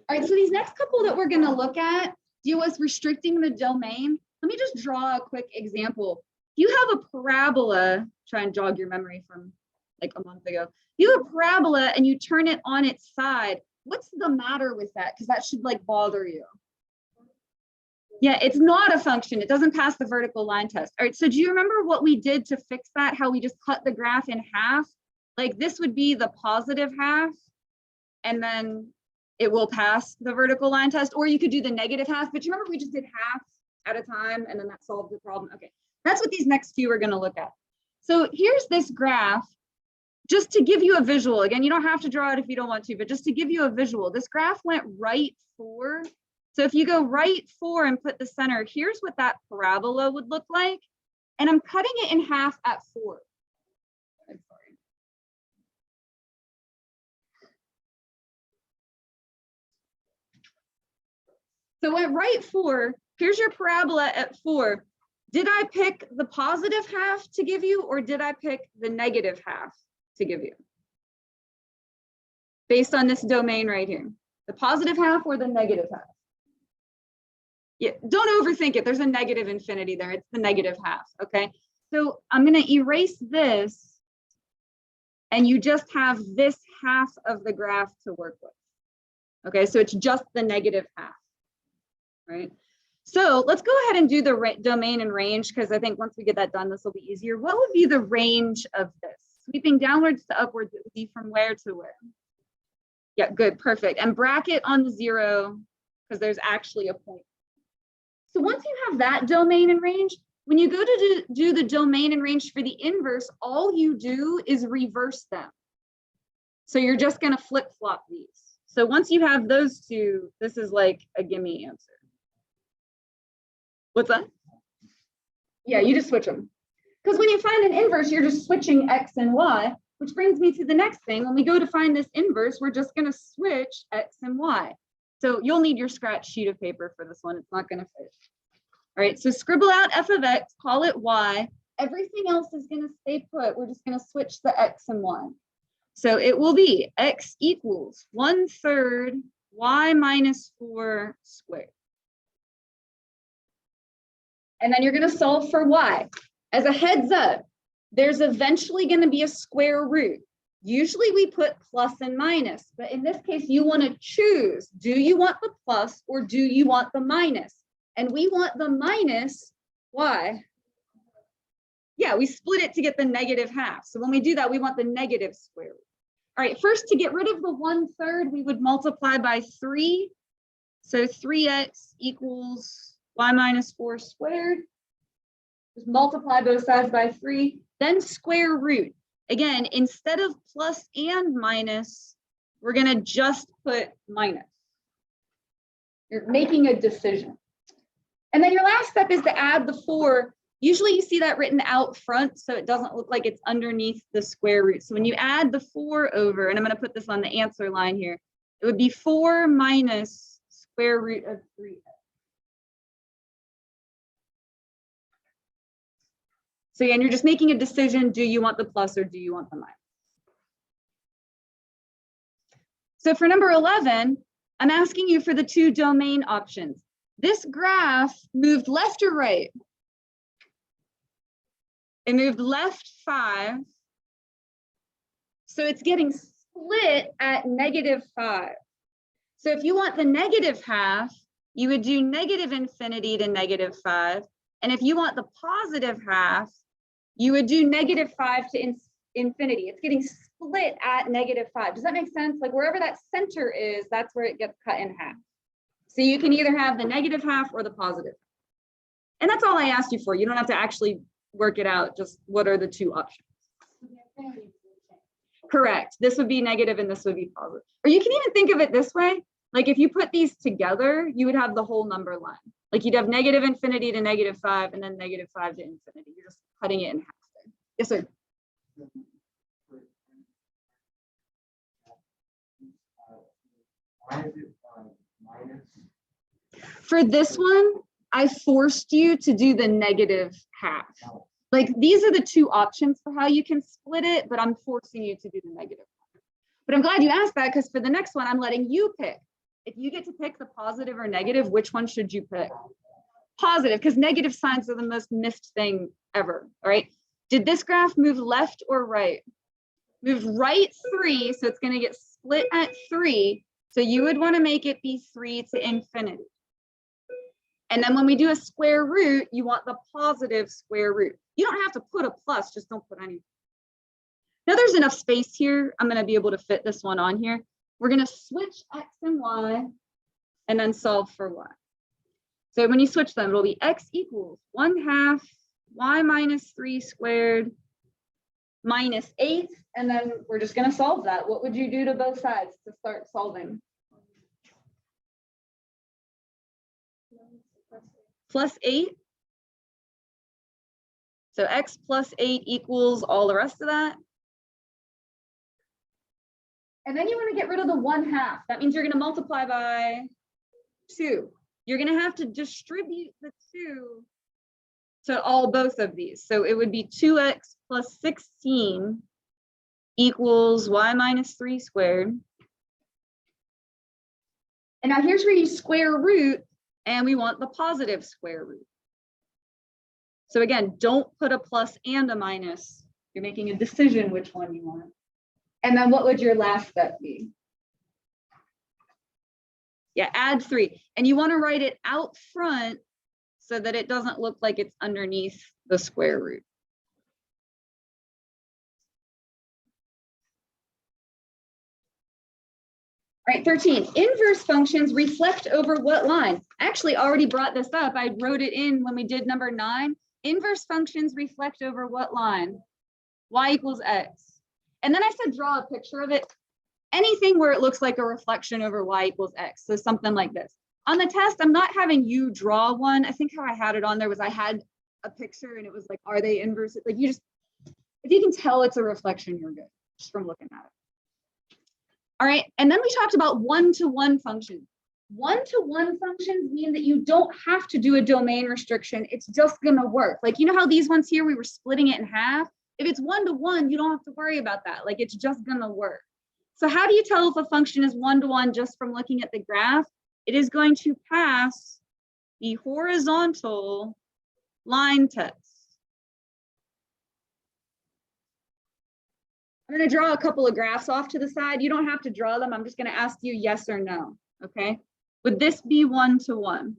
All right, so these next couple that we're going to look at deal with restricting the domain. Let me just draw a quick example. You have a parabola, try and jog your memory from like a month ago. You have a parabola and you turn it on its side. What's the matter with that? Because that should like bother you. Yeah, it's not a function. It doesn't pass the vertical line test. All right, so do you remember what we did to fix that? How we just cut the graph in half? Like this would be the positive half, and then it will pass the vertical line test, or you could do the negative half, but you remember we just did half at a time and then that solved the problem. Okay, that's what these next few are gonna look at. So here's this graph, just to give you a visual. Again, you don't have to draw it if you don't want to, but just to give you a visual, this graph went right 4. So if you go right 4 and put the center, here's what that parabola would look like. And I'm cutting it in half at 4. I'm sorry. So it went right 4. Here's your parabola at 4. Did I pick the positive half to give you, or did I pick the negative half to give you? Based on this domain right here, the positive half or the negative half? Yeah, don't overthink it. There's a negative infinity there. It's the negative half, okay? So I'm gonna erase this and you just have this half of the graph to work with. Okay, so it's just the negative half, right? So let's go ahead and do the domain and range, because I think once we get that done, this will be easier. What would be the range of this? Sweeping downwards to upwards, it would be from where to where? Yeah, good, perfect. And bracket on the 0, because there's actually a point. So once you have that domain and range, when you go to do the domain and range for the inverse, all you do is reverse them. So you're just going to flip-flop these. So once you have those two, this is like a gimme answer. What's that? Yeah, you just switch them. Because when you find an inverse, you're just switching x and y, which brings me to the next thing. When we go to find this inverse, we're just going to switch x and y. So you'll need your scratch sheet of paper for this one. It's not going to fit. All right, so scribble out f of x, call it y. Everything else is going to stay put. We're just going to switch the x and y. So it will be x equals 1/3 y minus 4 squared. And then you're going to solve for y. As a heads up, there's eventually going to be a square root. Usually we put plus and minus, but in this case, you want to choose. Do you want the plus or do you want the minus? And we want the minus. Why? Yeah, we split it to get the negative half. So when we do that, we want the negative square root. All right, first to get rid of the 1/3, we would multiply by 3. So 3x equals y minus 4 squared. Just multiply both sides by 3, then square root. Again, instead of plus and minus, we're going to just put minus. You're making a decision. And then your last step is to add the 4. Usually you see that written out front, so it doesn't look like it's underneath the square root. So when you add the 4 over, and I'm going to put this on the answer line here, it would be 4 minus square root of 3x. So again, you're just making a decision. Do you want the plus or do you want the minus? So for number 11, I'm asking you for the 2 domain options. This graph moved left or right? It moved left 5. So it's getting split at -5. So if you want the negative half, you would do negative infinity to -5. And if you want the positive half, you would do -5 to infinity. It's getting split at -5. Does that make sense? Like wherever that center is, that's where it gets cut in half. So you can either have the negative half or the positive. And that's all I asked you for. You don't have to actually work it out. Just what are the 2 options? Correct. This would be negative and this would be positive. Or you can even think of it this way. Like if you put these together, you would have the whole number line. Like you'd have negative infinity to -5 and then -5 to infinity. You're just cutting it in half there. Yes, sir. Why is it minus? For this one, I forced you to do the negative half. Like these are the 2 options for how you can split it, but I'm forcing you to do the negative. But I'm glad you asked that because for the next one, I'm letting you pick. If you get to pick the positive or negative, which one should you pick? Positive, because negative signs are the most missed thing ever, all right? Did this graph move left or right? Moved right 3, so it's going to get split at 3. So you would want to make it be 3 to infinity. And then when we do a square root, you want the positive square root. You don't have to put a plus, just don't put anything. Now there's enough space here. I'm going to be able to fit this one on here. We're going to switch x and y and then solve for y. So when you switch them, it'll be x equals 1/2 y minus 3 squared minus 8. And then we're just going to solve that. What would you do to both sides to start solving? Plus 8. So x plus 8 equals all the rest of that. And then you want to get rid of the 1/2. That means you're going to multiply by 2. You're going to have to distribute the 2 to both of these. So it would be 2x plus 16 equals y minus 3 squared. And now here's where you square root, and we want the positive square root. So again, don't put a plus and a minus. You're making a decision which one you want. And then what would your last step be? Yeah, add 3. And you want to write it out front so that it doesn't look like it's underneath the square root. All right, 13. Inverse functions reflect over what line? I actually already brought this up. I wrote it in when we did number 9. Inverse functions reflect over what line? Y equals x. And then I said draw a picture of it. Anything where it looks like a reflection over y equals x. So something like this. On the test, I'm not having you draw one. I think how I had it on there was I had a picture and it was like, are they inverse? Like you just, if you can tell it's a reflection, you're good just from looking at it. All right, and then we talked about one-to-one functions. One-to-one functions mean that you don't have to do a domain restriction. It's just gonna work. Like, you know how these ones here, we were splitting it in half? If it's one-to-one, you don't have to worry about that. Like, it's just gonna work. So how do you tell if a function is one-to-one just from looking at the graph? It is going to pass the horizontal line test. I'm going to draw a couple of graphs off to the side. You don't have to draw them. I'm just going to ask you yes or no. Okay. Would this be one-to-one?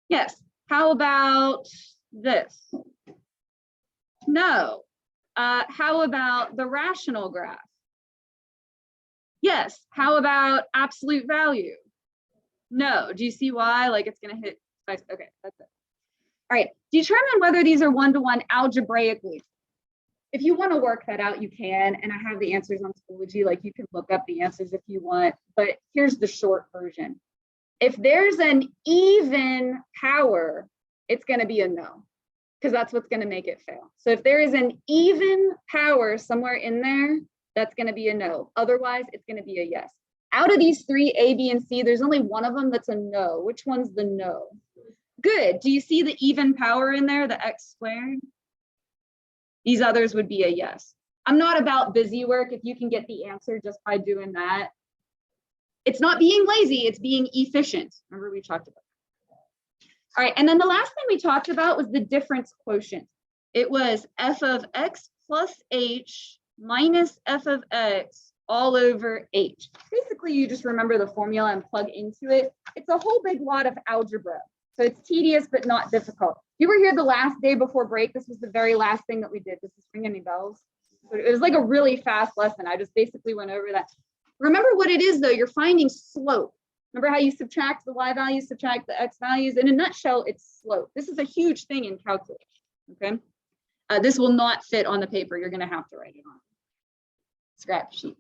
Yes. How about this? No. How about the rational graph? Yes. How about absolute value? No. Do you see why? Like it's going to hit. Okay, that's it. All right. Determine whether these are one-to-one algebraically. If you want to work that out, you can. And I have the answers on Schoology. Like you can look up the answers if you want. But here's the short version. If there's an even power, it's going to be a no, because that's what's going to make it fail. So if there is an even power somewhere in there, that's going to be a no. Otherwise, it's going to be a yes. Out of these three, A, B, and C, there's only one of them that's a no. Which one's the no? Good. Do you see the even power in there, the x squared? These others would be a yes. I'm not about busy work if you can get the answer just by doing that. It's not being lazy, it's being efficient. Remember we talked about that. All right, and then the last thing we talked about was the difference quotient. It was f of x plus h minus f of x all over h. Basically, you just remember the formula and plug into it. It's a whole big lot of algebra. So it's tedious, but not difficult. You were here the last day before break. This was the very last thing that we did. Does this ring any bells? So it was like a really fast lesson. I just basically went over that. Remember what it is though, you're finding slope. Remember how you subtract the y values, subtract the x values? In a nutshell, it's slope. This is a huge thing in calculus, okay? This will not fit on the paper. You're gonna have to write it on scrap sheet.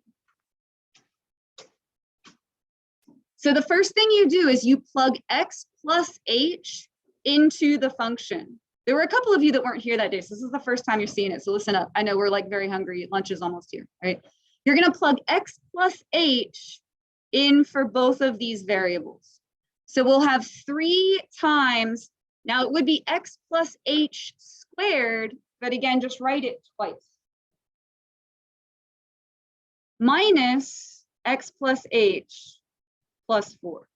So the first thing you do is you plug x plus h into the function. There were a couple of you that weren't here that day, so this is the first time you're seeing it, so listen up. I know we're like very hungry, lunch is almost here, right? You're gonna plug x plus h in for both of these variables. So we'll have 3 times, now it would be x plus h squared, but again, just write it twice. Minus x plus h plus 4.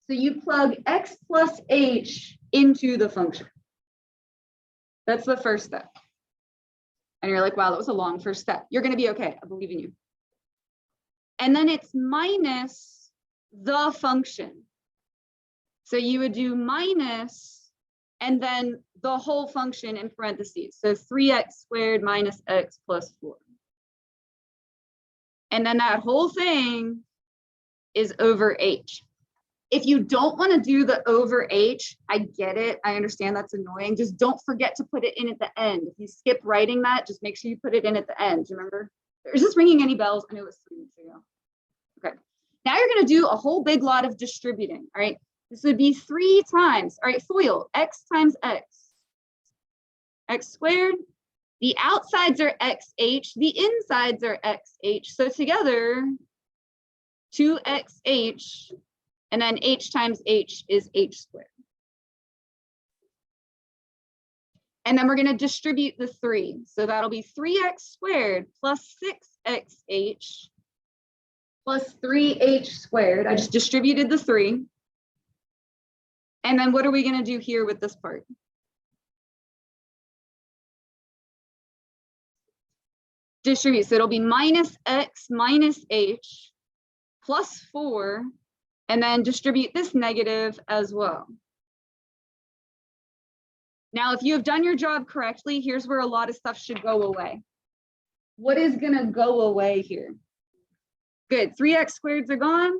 So you plug x plus h into the function. That's the first step. And you're like, wow, that was a long first step. You're going to be okay. I believe in you. And then it's minus the function. So you would do minus and then the whole function in parentheses. So 3x squared minus x plus 4. And then that whole thing is over h. If you don't want to do the over h, I get it. I understand that's annoying. Just don't forget to put it in at the end. If you skip writing that, just make sure you put it in at the end. Do you remember? Is this ringing any bells? I know it was 3 weeks ago. Okay. Now you're going to do a whole big lot of distributing. All right. This would be 3 times. All right. FOIL, x times x. X squared. The outsides are xh. The insides are xh. So together, 2xh. And then h times h is h squared. And then we're going to distribute the 3. So that'll be 3x squared plus 6xh plus 3h squared. I just distributed the 3. And then what are we going to do here with this part? Distribute. So it'll be minus x minus h plus 4. And then distribute this negative as well. Now, if you have done your job correctly, here's where a lot of stuff should go away. What is going to go away here? Good. 3x squareds are gone.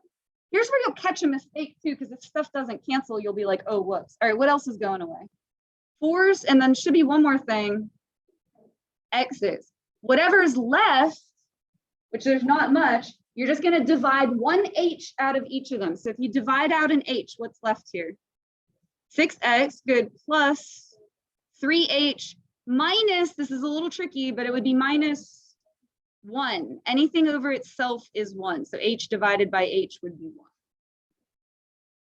Here's where you'll catch a mistake too, because if stuff doesn't cancel, you'll be like, oh, whoops. All right, what else is going away? 4s, and then should be one more thing. X's. Whatever's left, which there's not much, you're just going to divide one h out of each of them. So if you divide out an h, what's left here? 6x, good, plus 3h minus, this is a little tricky, but it would be minus 1. Anything over itself is 1. So h divided by h would be 1.